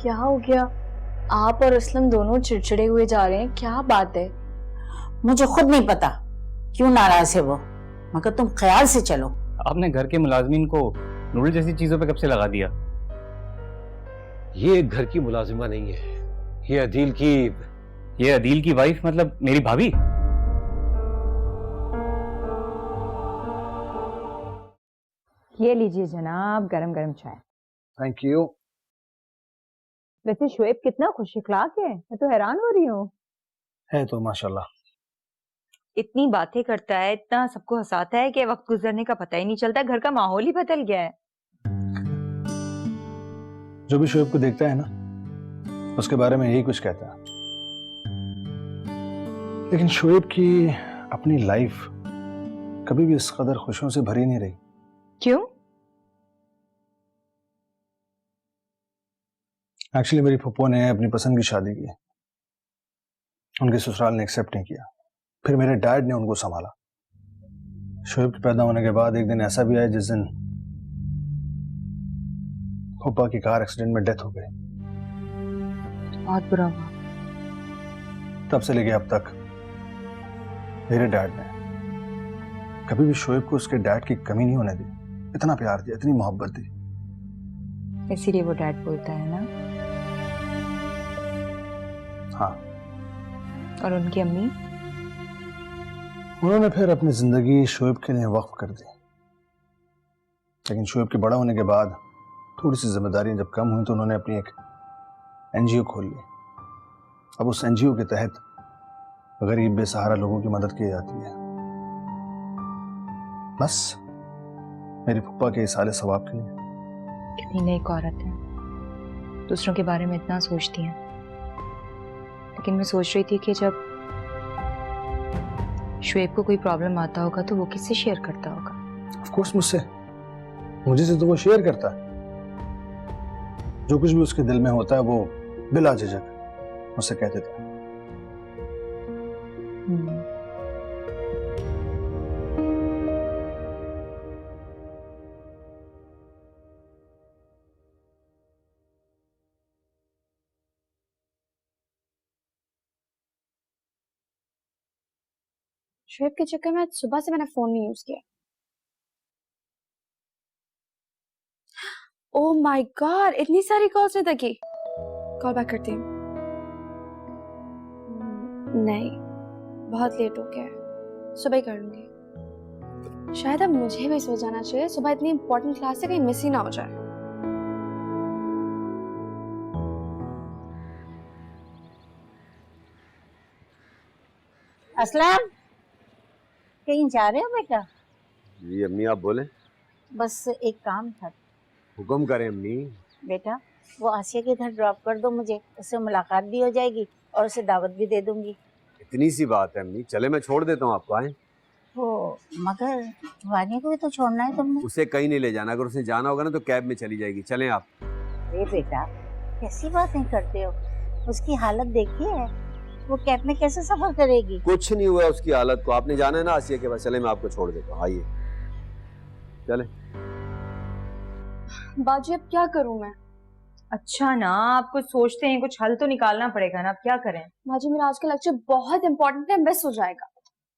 क्या हो गया? आप और असलम दोनों चिड़चिड़े हुए जा रहे हैं, क्या बात है? मुझे खुद नहीं पता क्यों नाराज है वो, मगर तुम ख्याल से चलो। आपने घर के मुलाजमीन को नूडल जैसी चीजों पे कब से लगा दिया? ये एक घर की मुलाजिमा नहीं है, ये अदील की वाइफ, मतलब मेरी भाभी। ये लीजिए जनाब गरम गरम चाय। Thank you. वैसे शोएब कितना खुश इखलाक है, मैं तो हैरान हो रही हूँ। है तो माशाल्लाह। इतनी बातें करता है, इतना सबको हंसाता है कि वक्त गुजरने का पता ही नहीं चलता। घर का माहौल ही बदल गया है। जो भी शोएब को देखता है ना, उसके बारे में यही कुछ कहता है। लेकिन शोएब की अपनी लाइफ कभी भी इस कदर खुशियों से भरी नहीं रही। क्यों? एक्चुअली मेरी फुप्पो ने अपनी पसंद की शादी की, उनके ससुराल ने एक्सेप्ट नहीं किया, फिर मेरे डैड ने उनको संभाला। शोएब के पैदा होने के बाद एक दिन ऐसा भी आया जिस दिन फुप्पा की कार एक्सीडेंट में डेथ हो गई। बहुत बुरा हुआ। तब से लेके अब तक मेरे डैड ने कभी भी शोएब को उसके डैड की कमी नहीं होने दी। इतना प्यार दिया, इतनी मोहब्बत दी। इसीलिए वो डैड बोलता है ना। हाँ। और उनकी अम्मी? उन्होंने फिर अपनी जिंदगी शोएब के लिए वक्फ कर दी। लेकिन शोएब के बड़ा होने के बाद थोड़ी सी जिम्मेदारियां जब कम हुई तो उन्होंने अपनी एक एनजीओ खोल ली। अब उस एनजीओ के तहत गरीब बेसहारा लोगों की मदद की जाती है। बस मेरी फुप्पा के इसाले सवाब के लिए। कितनी नेक औरत है, दूसरों के बारे में इतना सोचती है। लेकिन मैं सोच रही थी कि जब शोएब को कोई प्रॉब्लम आता होगा तो वो किससे शेयर करता होगा? ऑफ कोर्स मुझसे, मुझे से तो वो शेयर करता है। जो कुछ भी उसके दिल में होता है वो बिला झिझक मुझसे कह देता है। शोएब के चक्कर में सुबह से मैंने फोन नहीं यूज किया। ओह माय गॉड, इतनी सारी कॉल्स नहीं की। कॉल बैक करती हूँ। नहीं, बहुत लेट हो गया है, सुबह ही कर लूंगी। शायद अब मुझे भी सो जाना चाहिए, सुबह इतनी इंपॉर्टेंट क्लास है कहीं मिस ही ना हो जाए। असलम, कहीं जा रहे हो बेटा? जी अम्मी, आप बोले। बस एक काम था। हुक्म करें अम्मी। बेटा वो आसिया के घर ड्रॉप कर दो मुझे, उससे मुलाकात भी हो जाएगी और उसे दावत भी दे दूंगी। इतनी सी बात है अम्मी, चले मैं छोड़ देता हूँ आपको। आए वो मगर वानिया को भी तो छोड़ना है तुमने। उसे कहीं नहीं ले जाना, अगर उसे जाना होगा ना तो कैब में चली जाएगी। चलें आप। अरे बेटा कैसी बातें करते हो, उसकी हालत देखी है, वो कैब में कैसे सफर करेगी? कुछ नहीं हुआ उसकी हालत को, आपने जाना है ना आसिया के पास। चले मैं आपको छोड़ देता हूँ, आइए चले। बाजी अब क्या करूं मैं? अच्छा ना, आप कुछ सोचते हैं, कुछ हल तो निकालना पड़ेगा ना। अब क्या करें? बाजी मेरा आज का लेक्चर बहुत इंपॉर्टेंट है, मिस हो जाएगा।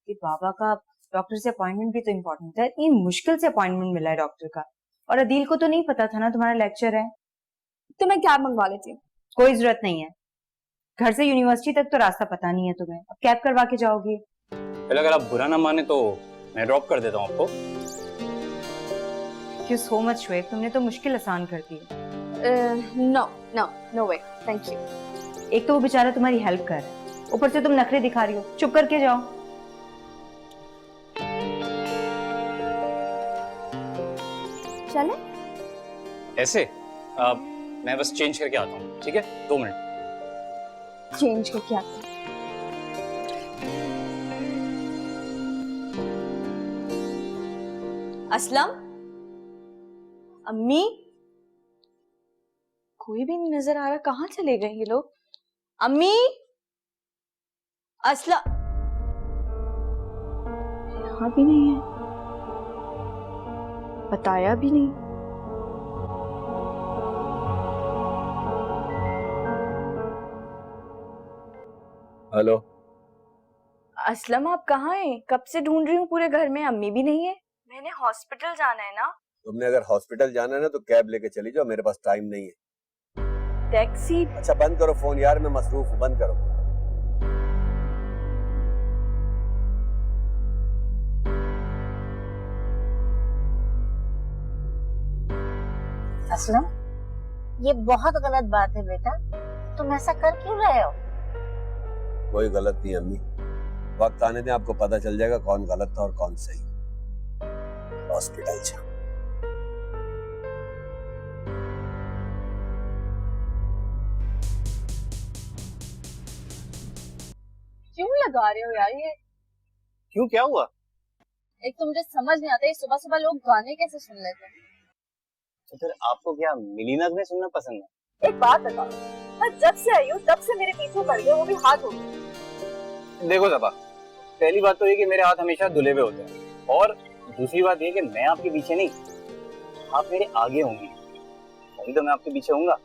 कि बाबा का डॉक्टर से अपॉइंटमेंट भी तो इम्पोर्टेंट है। इतनी मुश्किल से अपॉइंटमेंट मिला है डॉक्टर का। और अदील को तो नहीं पता था ना तुम्हारा लेक्चर है। तो मैं कैब मंगवा लेती हूँ। कोई जरूरत नहीं है, घर से यूनिवर्सिटी तक तो रास्ता पता नहीं है तुम्हें। अब कैब करवा के जाओगी? पहले अगर आप बुरा ना माने तो मैं ड्रॉप कर देता हूँ आपको। क्यों सो मच शोएब, तुमने तो मुश्किल आसान कर दी। No no no way, thank you. एक तो वो बेचारा तुम्हारी हेल्प कर रहा है, ऊपर से तुम नखरे दिखा रही हो। चुप करके जाओ। चले? ऐसे मैं बस चेंज करके आता हूँ, ठीक है? 2 मिनट। चेंज करके आते हैं। असलम, अम्मी, कोई भी नहीं नजर आ रहा, कहाँ चले गए ये लोग? अम्मी, असलम। यहाँ भी नहीं है, बताया भी नहीं। हेलो। असलम, आप कहाँ हैं? कब से ढूंढ रही हूँ पूरे घर में, अम्मी भी नहीं है। मैंने हॉस्पिटल जाना है ना। तुमने अगर हॉस्पिटल जाना है ना तो कैब लेके चली जाओ, मेरे पास टाइम नहीं है। टैक्सी? अच्छा बंद करो फोन यार, मैं मसरूफ हूँ, बंद करो। असलम, ये बहुत गलत बात है बेटा, तुम ऐसा कर क्यों रहे हो? कोई गलत नहीं अम्मी, वक्त आने दें, आपको पता चल जाएगा कौन गलत था और कौन सही। हॉस्पिटल जा। क्यों लगा रहे हो यार ये? क्यों, क्या हुआ? एक तो मुझे समझ नहीं आता, सुबह सुबह लोग गाने कैसे सुन लेते हैं। तो फिर आपको क्या मिली नगमें सुनना पसंद है? एक बात बताओ, मैं जब से आई हूँ तब से मेरे पीछे पड़ गए, वो भी हाथ हो गए। देखो सबा, पहली बात तो ये कि मेरे हाथ हमेशा धुले हुए होते हैं, और दूसरी बात ये कि मैं आपके पीछे नहीं, आप मेरे आगे होंगी, तभी तो मैं आपके पीछे होऊंगा।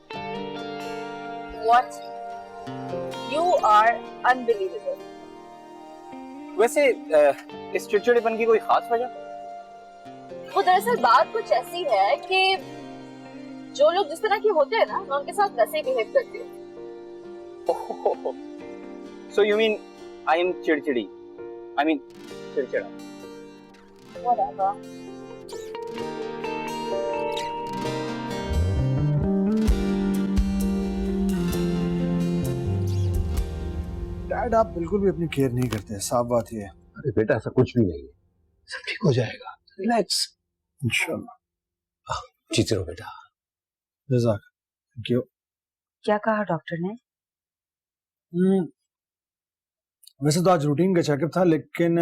What? You are unbelievable. वैसे इस चिड़चिड़ेपन की कोई खास वजह? वो दरअसल बात कुछ ऐसी है कि जो लोग जिस तरह के होते हैं ना, मैं उनके साथ वैसे ही बिहेव करती हूँ। So you mean I am चिड़चिड़ी? I mean चिड़चिड़ा? Whatever. डैड आप बिल्कुल भी अपनी केयर नहीं करते, साफ बात ये है। अरे बेटा ऐसा कुछ भी नहीं है, सब ठीक हो जाएगा, रिलैक्स। इंशाल्लाह। जीते रहो बेटा। जज़ाक थैंक यू। क्या कहा डॉक्टर ने? वैसे तो आज रूटीन का चेकअप था, लेकिन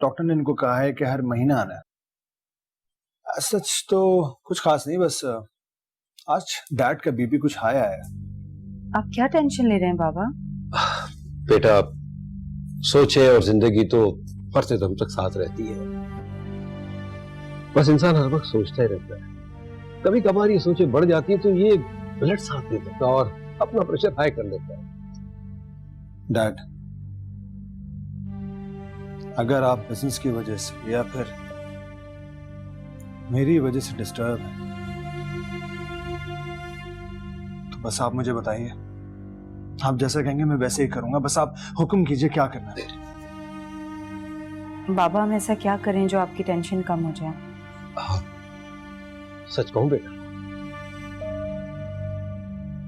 डॉक्टर ने इनको कहा है कि हर महीना आना है। सच तो कुछ खास नहीं, बस आज डैड का बीपी कुछ हाई आया है। आप क्या टेंशन ले रहे हैं बाबा? बेटा सोचे, और जिंदगी तो मरते दम तक साथ रहती है, बस इंसान हर वक्त सोचता ही रहता है। कभी कभार ये सोचे बढ़ जाती है तो ये ब्लड साथ नहीं देता और अपना प्रेशर हाई कर लेता है। डैड, अगर आप बिजनेस की वजह से या फिर मेरी वजह से डिस्टर्ब हैं, तो बस आप मुझे बताइए, आप जैसा कहेंगे मैं वैसे ही करूंगा। बस आप हुक्म कीजिए क्या करना है। बाबा हम ऐसा क्या करें जो आपकी टेंशन कम हो जाए? सच कहूं बेटा,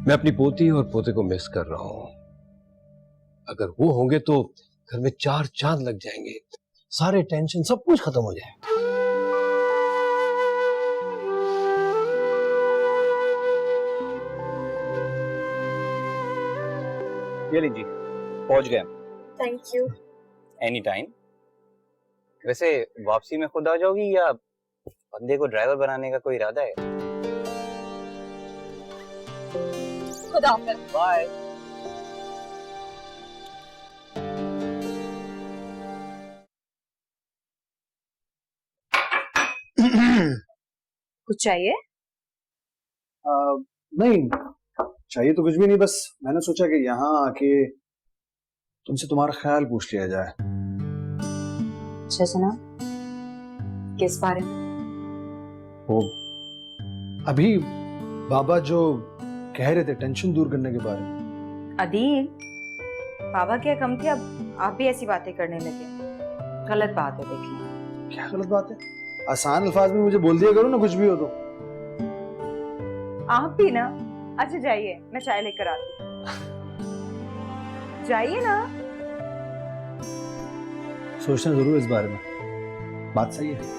मैं अपनी पोती और पोते को मिस कर रहा हूं। अगर वो होंगे तो घर में 4 चांद लग जाएंगे, सारे टेंशन सब कुछ खत्म हो जाएगा। ये लीजिए, पहुंच गए। Thank you. Any time. वैसे वापसी में खुद आ जाओगी या बंदे को ड्राइवर बनाने का कोई इरादा है? खुदा हाफिज़। बाय। कुछ चाहिए? नहीं चाहिए तो कुछ भी नहीं, बस मैंने सोचा कि यहाँ आके तुमसे तुम्हारा ख्याल पूछ लिया जाए। अच्छा सुना, किस बारे में? वो अभी बाबा जो कह रहे थे टेंशन दूर करने के बारे में। अदील, बाबा क्या कम थे, अब आप भी ऐसी बातें करने लगे। गलत बात है। देखिए क्या गलत बात है? आसान अल्फाज में मुझे बोल दिया करो ना, कुछ भी हो तो। आप भी ना। अच्छा जाइए, मैं चाय लेकर आती हूँ। जाइए ना। सोचना जरूर इस बारे में, बात सही है।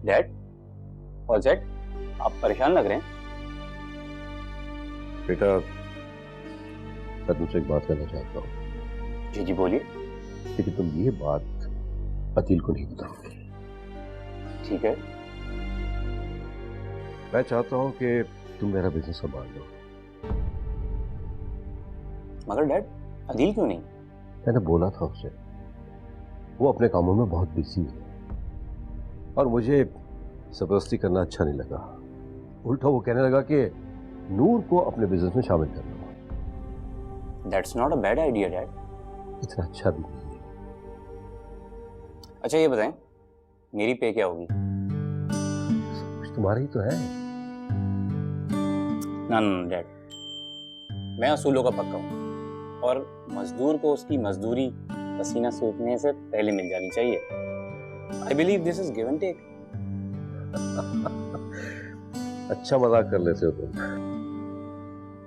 Dad, all set? आप परेशान लग रहे हैं। बेटा मैं तुमसे एक बात करना चाहता हूँ। जी जी बोलिए। लेकिन तुम ये बात अदील को नहीं बताओगे। ठीक है। मैं चाहता हूँ कि तुम मेरा बिजनेस संभाल लो। मगर डैड अदील क्यों नहीं? मैंने बोला था उसे, वो अपने कामों में बहुत बिजी है और मुझे जबरदस्ती करना अच्छा नहीं लगा। उल्टा वो कहने लगा कि नूर को अपने बिजनेस में शामिल कर लो। That's not a bad idea dad. इतना अच्छा भी नहीं है। अच्छा ये बताएं, मेरी पे क्या होगी? कुछ तुम्हारा ही तो है। ना ना डैड, मैं असूलों का पक्का हूँ और मजदूर को उसकी मजदूरी पसीना सूखने से पहले मिल जानी चाहिए। I believe this is give and take. अच्छा मजाक कर लेते हो तुम।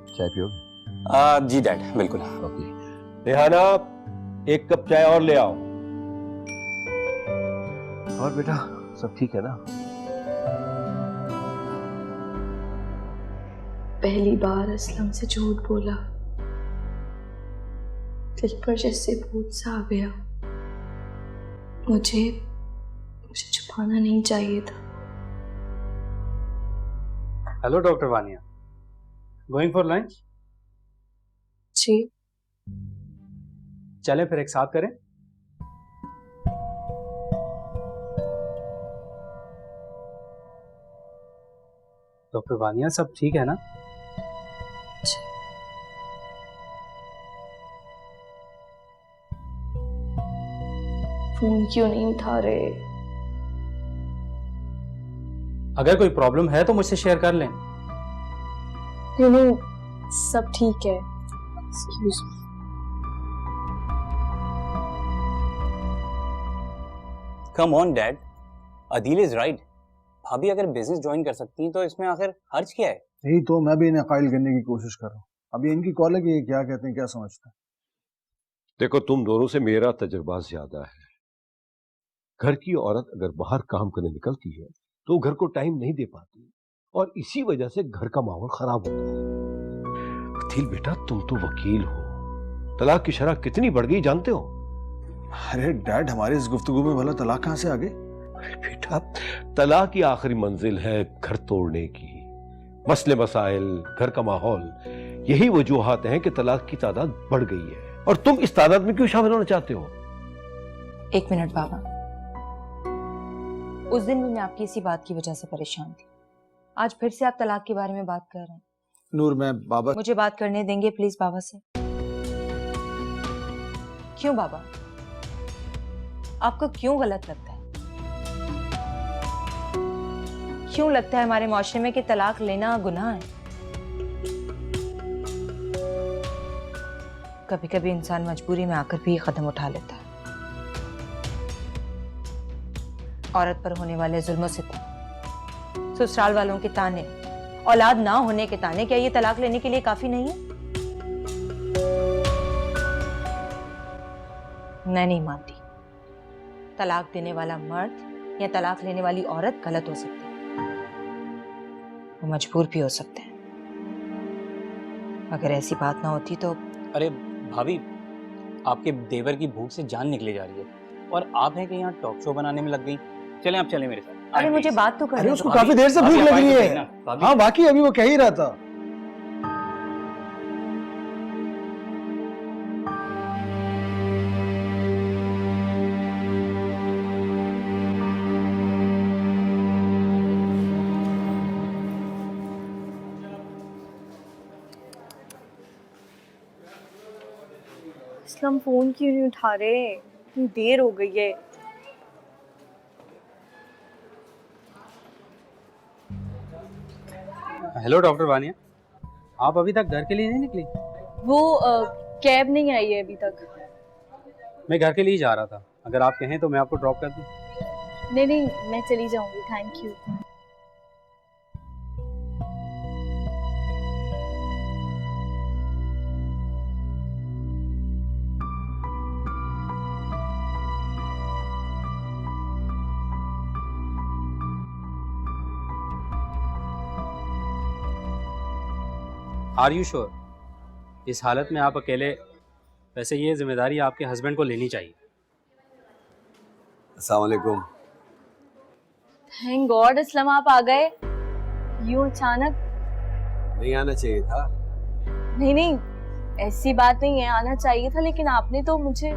चाय पियोगे? जी डैड बिल्कुल। ओके। रेहाना, एक कप चाय और ले आओ। और बेटा सब ठीक है ना? पहली बार असलम से झूठ बोला, दिल पर जैसे भूत सा आ गया। मुझे छुपाना नहीं चाहिए था। Hello doctor Vania, going for lunch? जी। चलें फिर एक साथ करें। डॉक्टर वानिया सब ठीक है ना? फोन क्यों नहीं उठा रहे? अगर कोई प्रॉब्लम है तो मुझसे शेयर कर लें। नहीं, सब ठीक है। Excuse me. Come on dad, Adeel is right. भाभी अगर बिजनेस ज्वाइन कर सकती हैं तो इसमें आखिर हर्ज क्या है? यही तो मैं भी इन्हें कायल करने की कोशिश कर रहा हूँ। अभी इनकी कॉल है कि ये क्या कहते हैं, क्या समझते हैं। देखो, तुम दोनों से मेरा तजुर्बा ज्यादा है। घर की औरत अगर बाहर काम करने निकलती है तो घर को टाइम नहीं दे पाती और इसी वजह से घर का माहौल खराब होता है। अदील बेटा, तुम तो वकील हो, तलाक की शरह कितनी बढ़ गई जानते हो? अरे डैड, हमारी इस गुफ्तगू में भला तलाक कहां से आ गई? अरे बेटा, तलाक की आखिरी मंजिल है घर तोड़ने की। मसले मसाइल, घर का माहौल, यही वजूहात हैं कि तलाक की तादाद बढ़ गई है। और तुम इस तादाद में क्यों शामिल होना चाहते हो? एक मिनट बाबा, उस दिन भी मैं आपकी इसी बात की वजह से परेशान थी। आज फिर से आप तलाक के बारे में बात कर रहे हैं। नूर, मैं बाबा मुझे बात करने देंगे प्लीज बाबा से। क्यों बाबा, आपको क्यों गलत लगता है? क्यों लगता है हमारे माशरे में कि तलाक लेना गुनाह है? कभी कभी इंसान मजबूरी में आकर भी ये कदम उठा लेता है। औरत पर होने वाले जुल्म सितम, ससुराल वालों के ताने, औलाद ना होने के ताने, क्या ये तलाक लेने के लिए काफी नहीं है? मैं नहीं मानती तलाक देने वाला मर्द या तलाक लेने वाली औरत गलत हो सकती है, वो मजबूर भी हो सकते हैं। अगर ऐसी बात ना होती तो। अरे भाभी, आपके देवर की भूख से जान निकले जा रही है और आप हैं कि यहाँ टॉक शो बनाने में लग गई। चलें आप चलें मेरे साथ। अरे मुझे बात तो अरे करने उसको दो। काफी देर से भूख लग रही है। हाँ बाकी अभी वो कह ही रहा था। असलम फोन क्यों नहीं उठा रहे? इतनी देर हो गई है। हेलो डॉक्टर वानिया, आप अभी तक घर के लिए नहीं निकली? वो कैब नहीं आई है अभी तक। मैं घर के लिए जा रहा था, अगर आप कहें तो मैं आपको ड्रॉप कर दूं। नहीं नहीं, मैं चली जाऊंगी, thank you. Are you sure? इस हालत में आप अकेले? वैसे ये जिम्मेदारी आपके हस्बैंड को लेनी चाहिए। अस्सलाम वालेकुम। थैंक गॉड असलम आप आ गए। यूं अचानक? नहीं आना चाहिए था। नहीं नहीं, ऐसी बात नहीं है, आना चाहिए था, लेकिन आपने तो मुझे।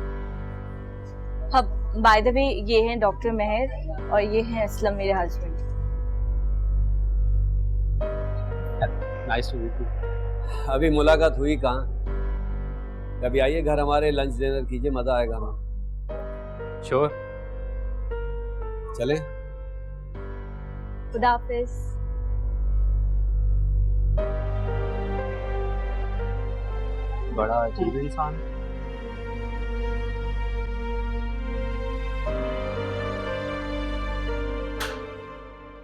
अब बाय द वे, ये हैं डॉक्टर मेहर और ये हैं असलम, मेरे husband. Nice to meet you. अभी मुलाकात हुई कहाँ? कभी आइए घर हमारे, लंच डिनर कीजिए, मजा आएगा ना। श्योर। चले? खुदा हाफिज। बड़ा अजीब इंसान।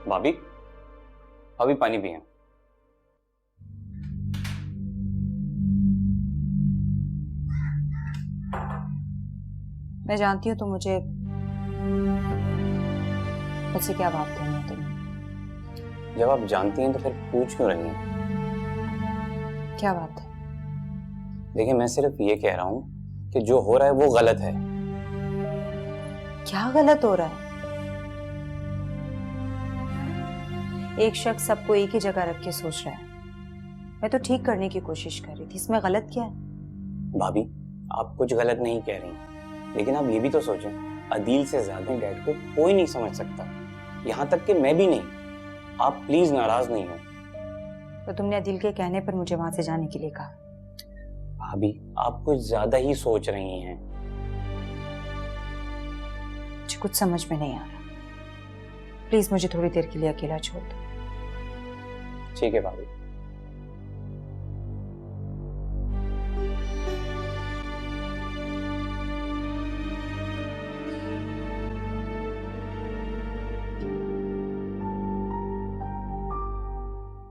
भाभी, भाभी पानी पिए। मैं जानती हूँ तो मुझे मुझसे क्या बात करनी है तुम्हें? जब आप जानती हैं तो फिर पूछ क्यों रही हैं? क्या बात है? देखिए, मैं सिर्फ ये कह रहा हूँ कि जो हो रहा है वो गलत है। क्या गलत हो रहा है? एक शख्स सबको एक ही जगह रख के सोच रहा है। मैं तो ठीक करने की कोशिश कर रही थी, इसमें गलत क्या है? भाभी, आप कुछ गलत नहीं कह रही, लेकिन आप ये भी तो सोचें, अदील से ज्यादा डैड को कोई नहीं समझ सकता, यहाँ तक कि मैं भी नहीं। आप प्लीज नाराज नहीं हो। तो तुमने अदिल के कहने पर मुझे वहां से जाने के लिए कहा। भाभी, आप कुछ ज्यादा ही सोच रही हैं। मुझे कुछ समझ में नहीं आ रहा। प्लीज मुझे थोड़ी देर के लिए अकेला छोड़ दो। ठीक है भाभी।